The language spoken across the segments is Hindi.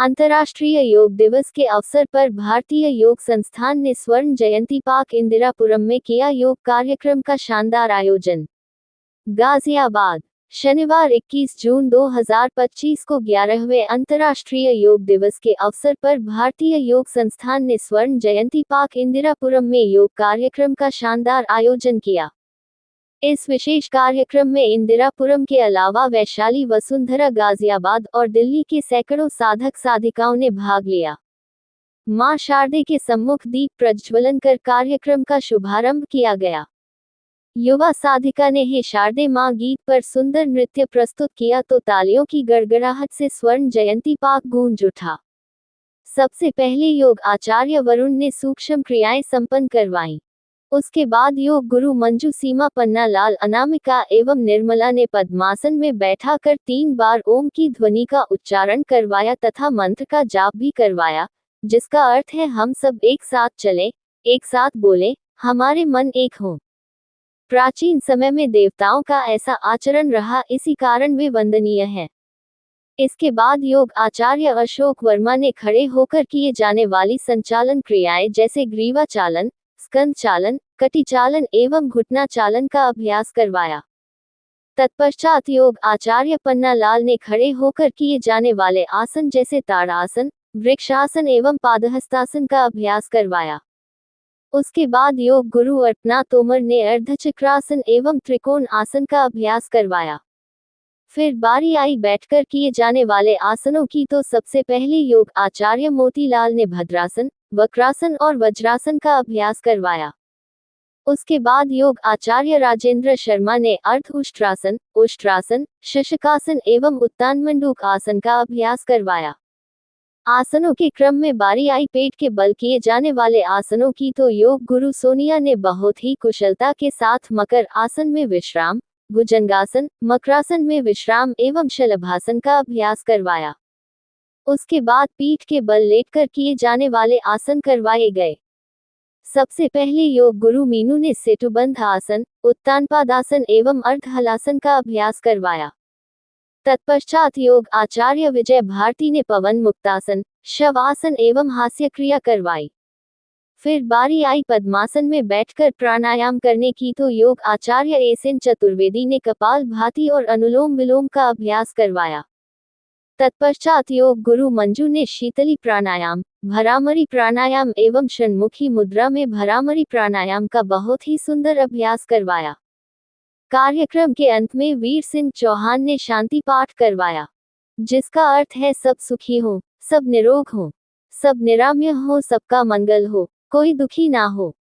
अंतर्राष्ट्रीय योग दिवस के अवसर पर भारतीय योग संस्थान ने स्वर्ण जयंती पार्क इंदिरापुरम में किया योग कार्यक्रम का शानदार आयोजन। गाजियाबाद, शनिवार 21 जून 2025 को 11वें अंतर्राष्ट्रीय योग दिवस के अवसर पर भारतीय योग संस्थान ने स्वर्ण जयंती पार्क इंदिरापुरम में योग कार्यक्रम का शानदार आयोजन किया। इस विशेष कार्यक्रम में इंदिरापुरम के अलावा वैशाली, वसुंधरा, गाजियाबाद और दिल्ली के सैकड़ों साधक साधिकाओं ने भाग लिया। मां शारदे के सम्मुख दीप प्रज्वलन कर कार्यक्रम का शुभारंभ किया गया। युवा साधिका ने हे शारदे मां गीत पर सुंदर नृत्य प्रस्तुत किया तो तालियों की गड़गड़ाहट से स्वर्ण जयंती पार्क गूंज उठा। सबसे पहले योग आचार्य वरुण ने सूक्ष्म क्रियाएं संपन्न करवाईं। उसके बाद योग गुरु मंजू, सीमा, पन्ना लाल, अनामिका एवं निर्मला ने पद्मासन में बैठाकर 3 बार ओम की ध्वनि का उच्चारण करवाया तथा मंत्र का जाप भी करवाया, जिसका अर्थ है हम सब एक साथ चलें, एक साथ बोलें, हमारे मन एक हों। प्राचीन समय में देवताओं का ऐसा आचरण रहा, इसी कारण वे वंदनीय हैं। इसके बाद योग आचार्य अशोक वर्मा ने खड़े होकर किए जाने वाली संचालन क्रियाएं जैसे ग्रीवा चालन, स्कंद चालन, कटी चालन एवं घुटना चालन का अभ्यास करवाया। तत्पश्चात योग आचार्य पन्ना लाल ने खड़े होकर किए जाने वाले आसन जैसे ताड़ासन, वृक्षासन एवं पादहस्तासन का अभ्यास करवाया। उसके बाद योग गुरु अर्पणा तोमर ने अर्धचक्रासन एवं त्रिकोण आसन का अभ्यास करवाया। फिर बारी आई बैठकर किए जाने वाले आसनों की, तो सबसे पहले योग आचार्य मोतीलाल ने भद्रासन, वक्रासन और वज्रासन का अभ्यास करवाया। उसके बाद योग आचार्य राजेंद्र शर्मा ने अर्ध उष्ट्रासन, उष्ट्रासन, शशकासन एवं उत्तानमंडूक आसन का अभ्यास करवाया। आसनों के क्रम में बारी आई पेट के बल किए जाने वाले आसनों की, तो योग गुरु सोनिया ने बहुत ही कुशलता के साथ मकर आसन में विश्राम, भुजंगासन, मकरासन में विश्राम एवं शलभासन का अभ्यास करवाया। उसके बाद पीठ के बल लेटकर किए जाने वाले आसन करवाए गए। सबसे पहले योग गुरु मीनू ने सेतुबंध आसन, उत्तानपादासन एवं अर्धहलासन का अभ्यास करवाया। तत्पश्चात योग आचार्य विजय भारती ने पवन मुक्तासन, शवासन एवं हास्य क्रिया करवाई। फिर बारी आई पद्मासन में बैठकर प्राणायाम करने की, तो योग आचार्य एसएन चतुर्वेदी ने कपाल भाती और अनुलोम विलोम का अभ्यास करवाया। तत्पश्चात योग गुरु मंजू ने शीतली प्राणायाम, भरामरी प्राणायाम एवं षण्मुखी मुद्रा में भरामरी प्राणायाम का बहुत ही सुंदर अभ्यास करवाया। कार्यक्रम के अंत में वीर सिंह चौहान ने शांति पाठ करवाया, जिसका अर्थ है सब सुखी हो, सब निरोग हो, सब निरामय हो, सबका मंगल हो, कोई दुखी ना हो।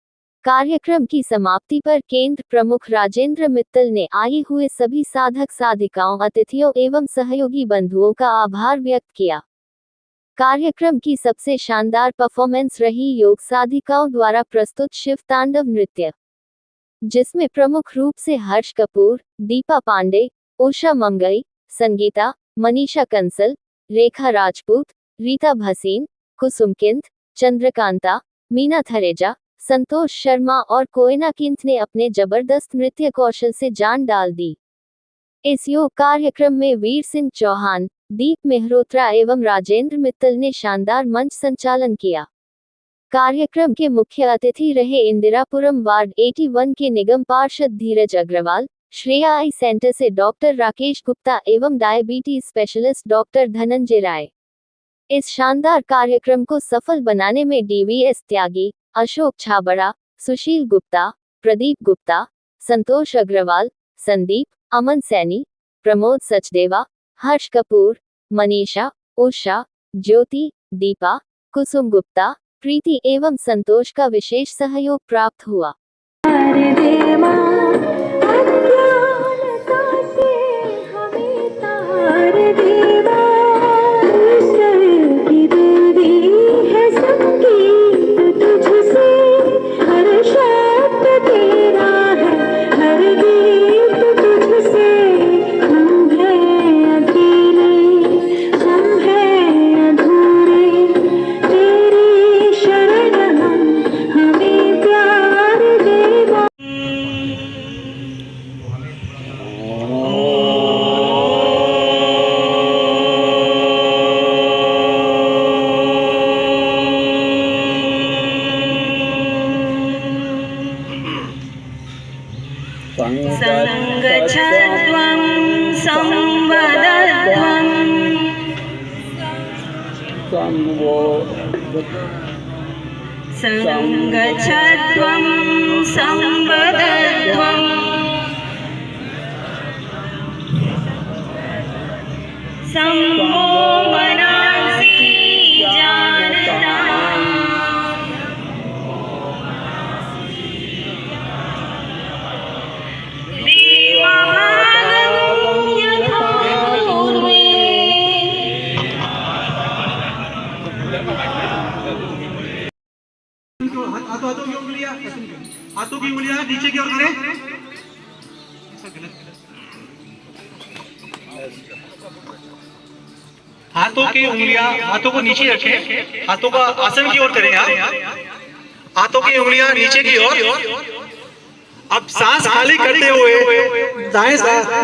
कार्यक्रम की समाप्ति पर केंद्र प्रमुख राजेंद्र मित्तल ने आए हुए सभी साधक साधिकाओं, अतिथियों एवं सहयोगी बंधुओं का आभार व्यक्त किया। कार्यक्रम की सबसे शानदार परफॉर्मेंस रही योग साधिकाओं द्वारा प्रस्तुत शिव तांडव नृत्य, जिसमें प्रमुख रूप से हर्ष कपूर, दीपा पांडे, उषा मंगई, संगीता, मनीषा कंसल, रेखा राजपूत, रीता भसीन, कुसुम किंत, चंद्रकांता, मीना थरेजा, संतोष शर्मा और कोयना किंत ने अपने जबरदस्त नृत्य कौशल से जान डाल दी। इस योग कार्यक्रम में वीर सिंह चौहान, दीप मेहरोत्रा एवं राजेंद्र मित्तल ने शानदार मंच संचालन किया। कार्यक्रम के मुख्य अतिथि रहे इंदिरापुरम वार्ड 81 के निगम पार्षद धीरज अग्रवाल, श्रेया आई सेंटर से डॉक्टर राकेश गुप्ता एवं डायबिटीज स्पेशलिस्ट डॉक्टर धनंजय राय। इस शानदार कार्यक्रम को सफल बनाने में डीवीएस त्यागी, अशोक छाबड़ा, सुशील गुप्ता, प्रदीप गुप्ता, संतोष अग्रवाल, संदीप, अमन सैनी, प्रमोद सचदेवा, हर्ष कपूर, मनीषा, उषा, ज्योति, दीपा, कुसुम गुप्ता, प्रीति एवं संतोष का विशेष सहयोग प्राप्त हुआ। संगच्छध्वं संवदध्वं संगच्छध्वं संवदध्वं संभो मनांसि जानता देवभागं यथा पूर्वे। हाथों की उंगलियां नीचे की ओर करें। हाथों की उंगलियां हाथों को नीचे रखें, हाथों का आसन की ओर करें आप। हाथों की उंगलियां नीचे की ओर। अब सांस खाली करते हुए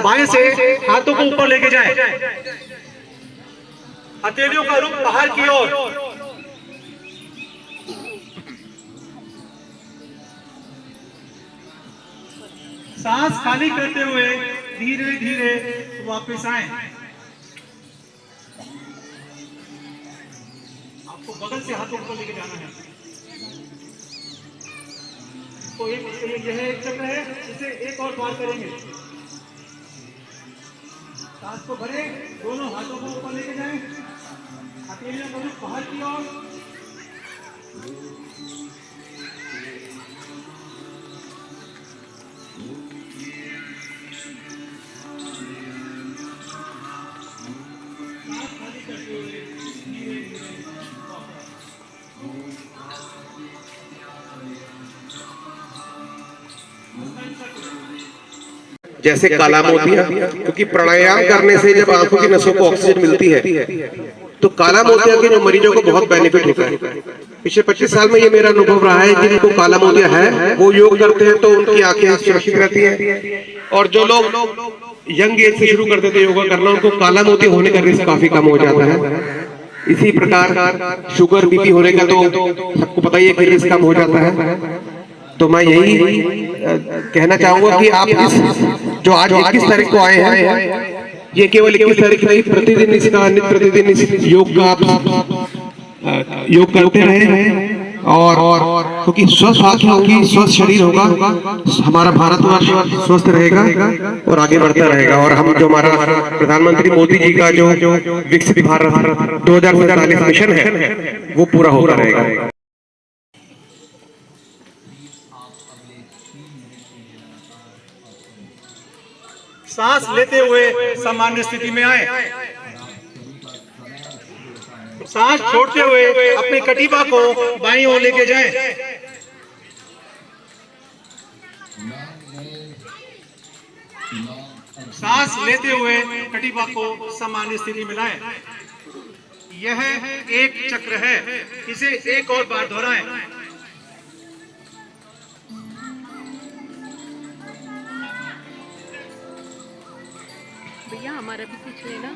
बाएं से हाथों को ऊपर लेके जाएं। हथेलियों का रुख बाहर की ओर। सांस खाली करते हुए धीरे धीरे वापस आए। आपको बगल से हाथों ऊपर लेके जाना है। तो यह एक चक्र है, इसे एक और बार करेंगे। सांस को भरे, दोनों हाथों को ऊपर लेके जाएं, हथेलियों को बाहर की ओर। जैसे काला मोतिया, क्योंकि प्राणायाम करने से जब आंखों की नसों को ऑक्सीजन मिलती है तो काला मोतिया के जो मरीजों को बहुत बेनिफिट होता है। पिछले 25 साल में ये मेरा अनुभव रहा है, जिनको काला मोतिया है वो योग करते हैं तो उनकी आंखें सुरक्षित रहती हैं। और जो लोग यंग एज से शुरू करते थे योगा करना, उनको काला मोतिया होने का रिस्क काफी कम हो जाता है। इसी प्रकार शुगर बीपी होने का तो सबको पता ही है कि रिस्क कम हो जाता है। तो मैं यही कहना चाहूंगा कि आप इस जो आज 21 तारीख को आए हैं, ये केवल 21 तारीख नहीं, प्रतिदिन इसका नित्य प्रतिदिन इस योग का आप योग करते रहे। और क्योंकि स्वस्थ आंखें होगी, स्वस्थ शरीर होगा, हमारा भारतवर्ष स्वस्थ रहेगा और आगे बढ़ता रहेगा। और हम जो हमारा प्रधानमंत्री मोदी जी का जो विकसित भारत 2047 मिशन है वो पूरा होता रहेगा। सांस लेते हुए सामान्य स्थिति में आए। सांस छोड़ते हुए अपने कटिबा को बाईं ओर लेके जाएं। सांस लेते हुए कटिबा को सामान्य स्थिति में लाएं। यह एक चक्र है, इसे एक और बार दोहराएं। भैया हमारा भी कुछ लेना।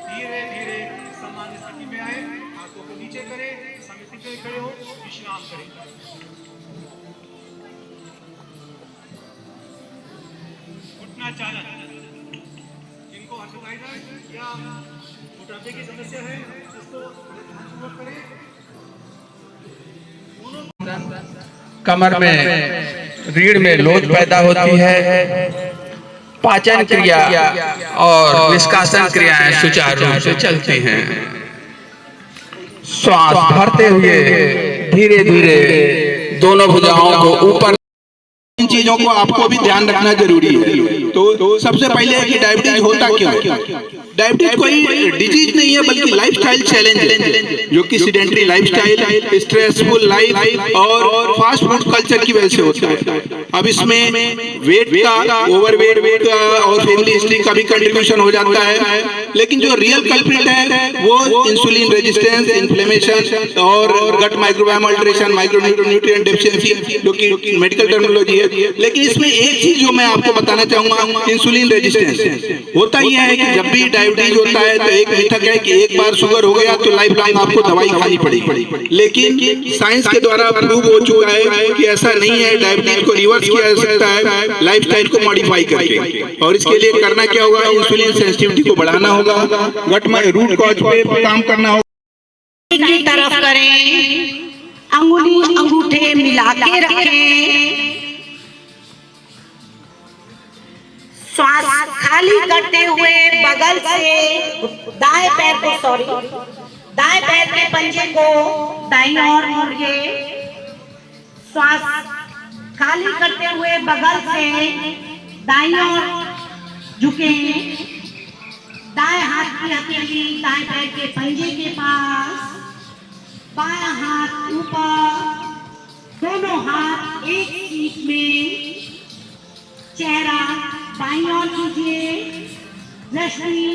धीरे धीरे सामान्य स्थिति में आए, हाथों को नीचे करें, समिति पे खड़े हो, विश्राम करें। घुटना चालन, जिनको आर्थराइटिस या मोटापे की समस्या है उसको ध्यानपूर्वक करें। कमर में रीढ़ में लोच पैदा होती है, पाचन क्रिया और निष्कासन क्रियाएं सुचारू रूप से चलती हैं। श्वास भरते हुए धीरे धीरे दोनों भुजाओं को ऊपर। इन चीजों को आपको भी ध्यान रखना जरूरी है। तो सबसे पहले कि डायबिटीज होता क्यों है? डायबिटीज कोई डिजीज नहीं है बल्कि लाइफस्टाइल चैलेंज है, जो कि सीडेंटरी लाइफस्टाइल, स्ट्रेसफुल लाइफ और फास्ट फूड कल्चर की वजह से होता है। अब इसमें वेट का, ओवरवेट का और फैमिली हिस्ट्री का भी कंट्रीब्यूशन हो जाता है, लेकिन जो रियल कल्प्रिट है वो इंसुलिन रेजिस्टेंस, इन्फ्लेमेशन और gut microbiome alteration, micronutrient deficiency, जो कि मेडिकल टर्मिनोलॉजी है। लेकिन इसमें एक चीज जो मैं आपको बताना चाहूंगा, इंसुलिन रेजिस्टेंस होता ही है कि जब भी डायबिटीज होता है तो एक मिथक है कि एक बार शुगर हो गया तो लाइफ लॉन्ग आपको दवाई खानी पड़ेगी, लेकिन साइंस के द्वारा प्रूव हो चुका है कि ऐसा नहीं है। डायबिटीज को रिवर्स किया जा सकता है लाइफस्टाइल को मॉडिफाई करके, और इसके लिए करना क्या होगा, इंसुलिन सेंसिटिविटी को बढ़ाना होगा, गट में रूट कॉज पे काम करना होगा। की तरफ करें, अंगुली अंगूठे मिला के रखें, श्वास खाली करते हुए बगल से दाएं पैर के पंजे को दाईं ओर मोड़िए। श्वास खाली करते हुए बगल से दाईं ओर झुके। दाएं हाथ की हथेली दाएं पैर के पंजे के पास, बायां हाथ ऊपर, दोनों हाथ एक सीट में, चेहरा बाईं ओर कीजिए, दृष्टि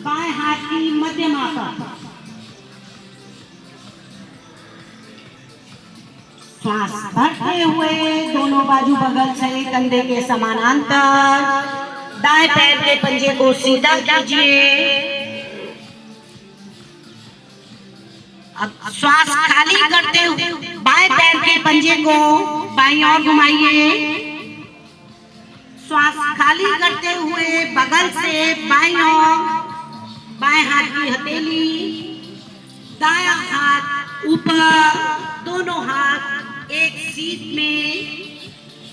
बाएं हाथ की मध्यमा पर। श्वास भरते हुए दोनों बाजू बगल से कंधे के समानांतर दाएं पैर के पंजे को सीधा कीजिए। अब श्वास खाली करते हुए बाएं पैर के पंजे को बाईं ओर घुमाइए। श्वास खाली करते हुए बगल से बाईं ओर, बाएं हाथ की हथेली, दायां हाथ ऊपर, दोनों हाथ एक सीट में,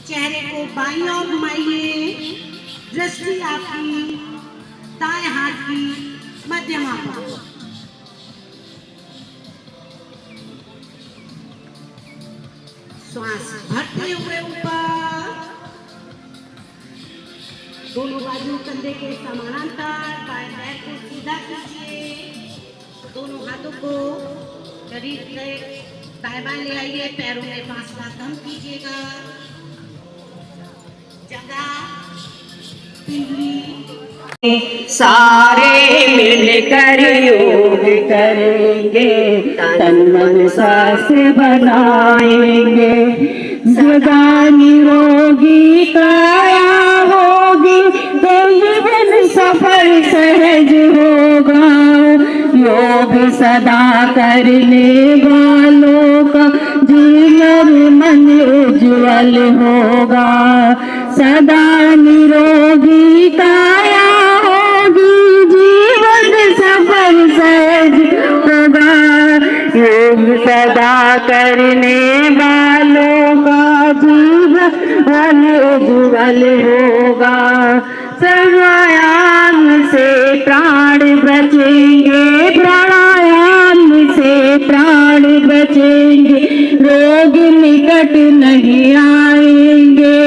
चेहरे को बाईं ओर घुमाइए। दृष्टि आपकी दाएं हाथ की मध्यमा पर। श्वास भरते हुए ऊपर, दोनों बाजू कंधे के समानांतर बाएं पैर को सीधा कीजिए। दोनों हाथों को शरीर से दाएं बाएं ले आइए, पैरों में फासला कम कीजिएगा। जगह सारे मिलकर योग करेंगे, तन मन स्वास्थ्य बनाएंगे, सदा निरोगी काया होगी, तो जीवन सफल सहज होगा। योग सदा करने वालों का जीवन मन उज्ज्वल होगा, सदा निरोगी काया होगी, जीवन सफल सहज होगा। योग सदा करने वालों का जीवन उज्ज्वल होगा, प्राणायाम से प्राण बचेंगे, प्राणायाम से प्राण बचेंगे, रोग निकट नहीं आएंगे,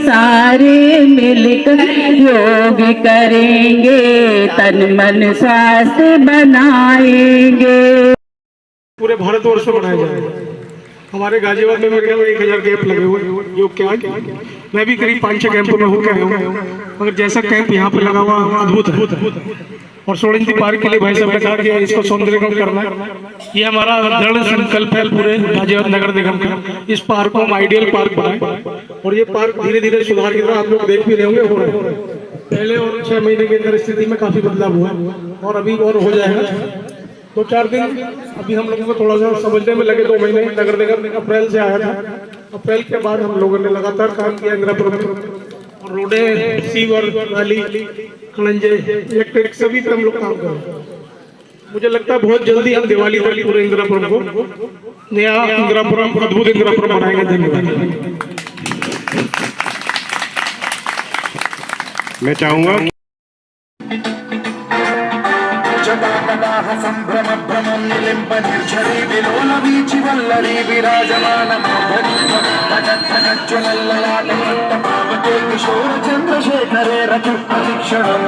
सारे मिलकर योग करेंगे, तन मन स्वास्थ्य बनाएंगे। पूरे भारतवर्ष में मनाया जाएगा। हमारे गाजियाबाद में मेरे 1000 कैंप लगे हुए योग के। मैं भी करीब 5-6 कैंपों में होकर आया हूँ, मगर जैसा कैंप यहाँ पे लगा हुआ अद्भुत है। और सोलंकी पार्क के लिए भाई साहब ने कहा कि इसको सौंदर्यीकरण करना है, ये हमारा दृढ़ संकल्प है पूरे गाजियाबाद नगर निगम का। इस पार्क को हम आइडियल पार्क बनाए, और ये पार्क धीरे धीरे सुधार की तरह आप लोग देख भी रहे होंगे हो रहे हैं। पहले और 6 महीने के अंदर स्थिति में काफी बदलाव हुआ, और अभी और हो जाएगा। 2-4 दिन अभी हम लोगों को थोड़ा सा समझने में लगे। 2 महीने नगर निगम अप्रैल से आया था। अप्रैल के बाद हम लोगों ने लगातार काम किया इंदिरापुरम में, और रोडें, सीवर, नाली, खड़ंजे, इलेक्ट्रिक सभी पे हम लोग काम कर रहे हैं। मुझे लगता है बहुत जल्दी हम दिवाली तक पूरे इंदिरापुरम को नया इंदिरापुरम, अद्भुत इंदिरापुरम बनाएंगे। धन्यवाद। मैं चाहूंगा संभ्रम भ्रमं निलिम्ब निर्झरी विलोल वीचि वल्लरी विराजमानमोहनीज्वलल्ललाटमत्तपावते किशोर चन्द्रशेखरे रचु अधिक्षणम्।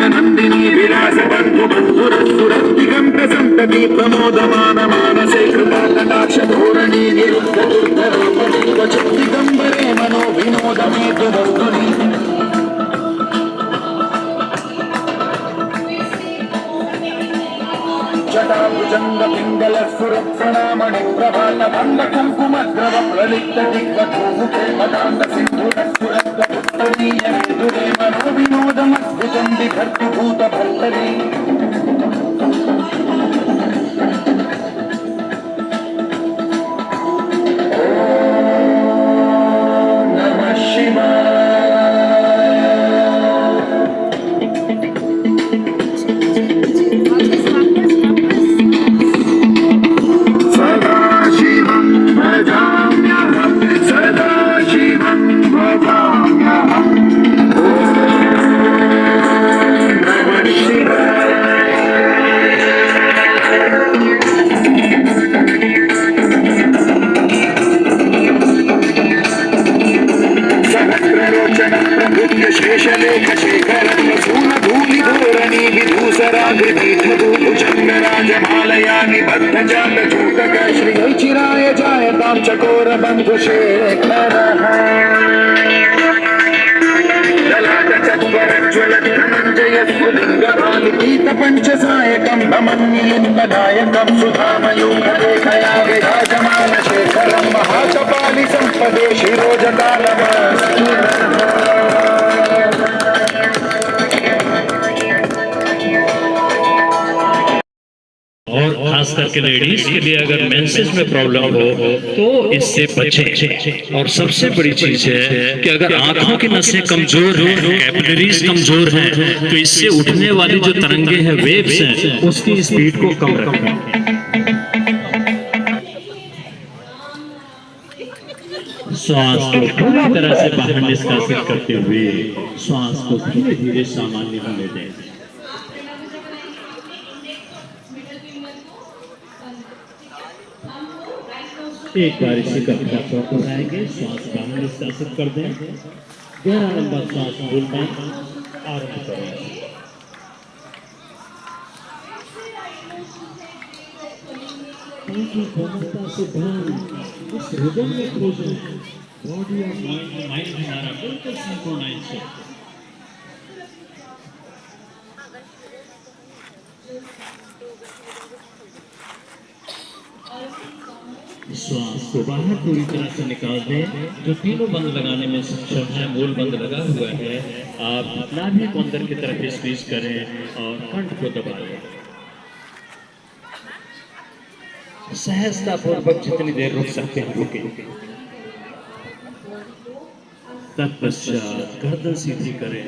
नंदिनी विलास बंधु बंधुरसुरदिगंत संतति प्रमोदमान मानसे कृपा कटाक्ष धोरणी निरुद्ध दुर्धरोपणी क्वचित् दिगंबरे मनो विनोदमेतु वस्तुनि। चंद पिंगल सुरक्षणामणि प्रभात भंग कुंकुमद्रव प्रलिप्त दिग्वधूमुखे मदांग सिंधुरस्फुरस्क पुत्तरीय विदुरे मनो विनोदमद्भुतं बिभर्ति भूत भल्लरी शेषलेख शेखरं सून धूलि धोरणी विधूसरागृतीर्मधुभुजङ्गराजमालयानि बद्धजालचूटक श्री चिराय जायतां चकोर बन्धुशेखरः ललाटचत्वरज्ज्वलद्धनञ्जय स्फुलिङ्गभालिपीतपञ्चसायकं भमन्निलिम्बदायकं सुधामयूखरेखया विराजमानशेखरं महाकपालि सम्पदे शिरोजकालमस्तु और खास करके लेडीज के लिए अगर मेंसेस में प्रॉब्लम हो तो इससे बचें। और सबसे बड़ी चीज है कि अगर आंखों की नसें कमजोर हैं, कैपिलरीज कमजोर हैं, तो इससे उठने वाली जो तरंगे हैं, वेव्स हैं, उसकी स्पीड को कम रखें। श्वास को पूरी तरह से बाहर निष्कासित करते हुए श्वास को धीरे धीरे सामान्य होने दें। एक बार इसी का प्रयास कराएंगे। श्वास बाहर निष्कासित कर दें, गहरा लंबा श्वास भूलना आरंभ करें। गहनता से ध्यान इस रिदम में खोजें। बॉडी और माइंड हमारा बिल्कुल सिंक्रोनाइज है। श्वास को बाहर पूरी तरह से निकाल दें। जो तीनों बंद लगाने में सक्षम है, मूल बंद लगा हुआ है, आप नाभि को अंदर की तरफ स्क्वीज करें और कंठ को दबा दें। सहजता पूर्वक जितनी देर रुक सकते हैं रुके। तत्पश्चात गर्दन सीधी करें,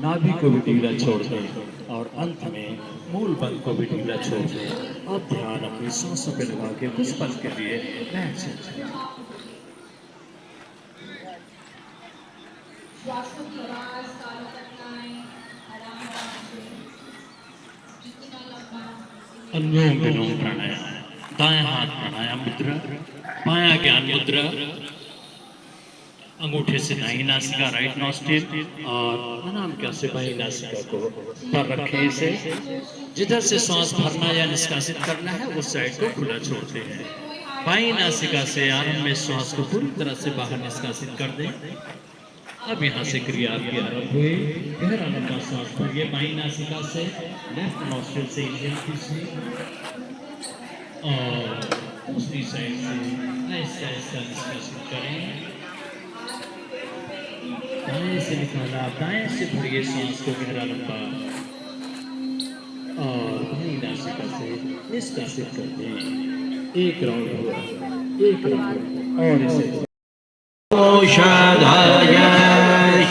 नाभि को भी ढीला छोड़ दें और अंत में मूल बल को भी ढीला छोड़ दें। अब ध्यान अपनी सांसों पे लगा के कुछ पल के लिए बैठ जाएं। अनुलोम विलोम प्राणायाम। दाएं हाथ प्राणायाम मुद्रा, बायां ज्ञान मुद्रा। अंगूठे से दाहिनी नासिका, राइट नॉस्ट्रिल, और अनामिका से बाईं नासिका को पर रखें। इसे जिधर से श्वास भरना या निष्कासित करना है उस साइड को खुला छोड़ते हैं। बाईं नासिका से आरंभ में श्वास को पूरी तरह से बाहर निष्कासित कर दें। अब यहाँ से क्रिया आपकी आरंभ हुई। गहरा लंबा श्वास भरिए बाईं नासिका से, लेफ्ट नॉस्ट्रिल से इनहेल कीजिए और दूसरी साइड से ऐसा ऐसा निष्कासित करें। दाएं से निकाला, दाएं से भरिए सांस को गहरा लंबा और बाईं नासिका से निष्कासित कर दें। एक राउंड हुआ, एक राउंड और इसे औषधाय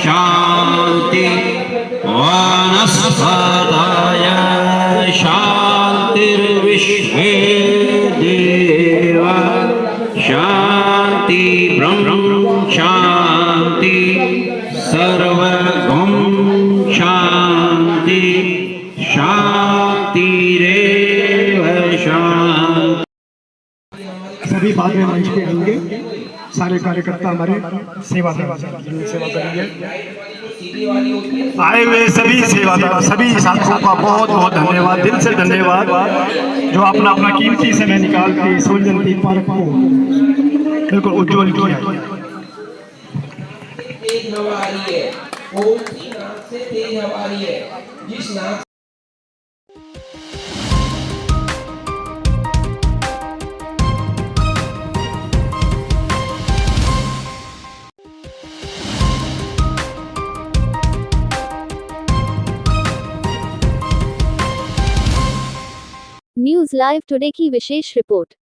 शांति वनस्पतय शांतिर्विश्वे देवा शांति ब्रह्म शांति सर्वगम शांति शांतिरेव शांति। सभी बाद में मंच पे आएंगे। सारे कार्यकर्ता हमारे सेवा करेंगे। आए हुए सभी सेवादार, सभी साथियों का बहुत बहुत धन्यवाद, दिल से धन्यवाद, जो अपना अपना कीमती समय निकाल के सूर्य जयंती पार्क को बिल्कुल उज्जवल किया। तेज हवा आ रही है, ओम की नाक से तेज हवा आ रही है, जिस नाक न्यूज लाइव टुडे की विशेष रिपोर्ट।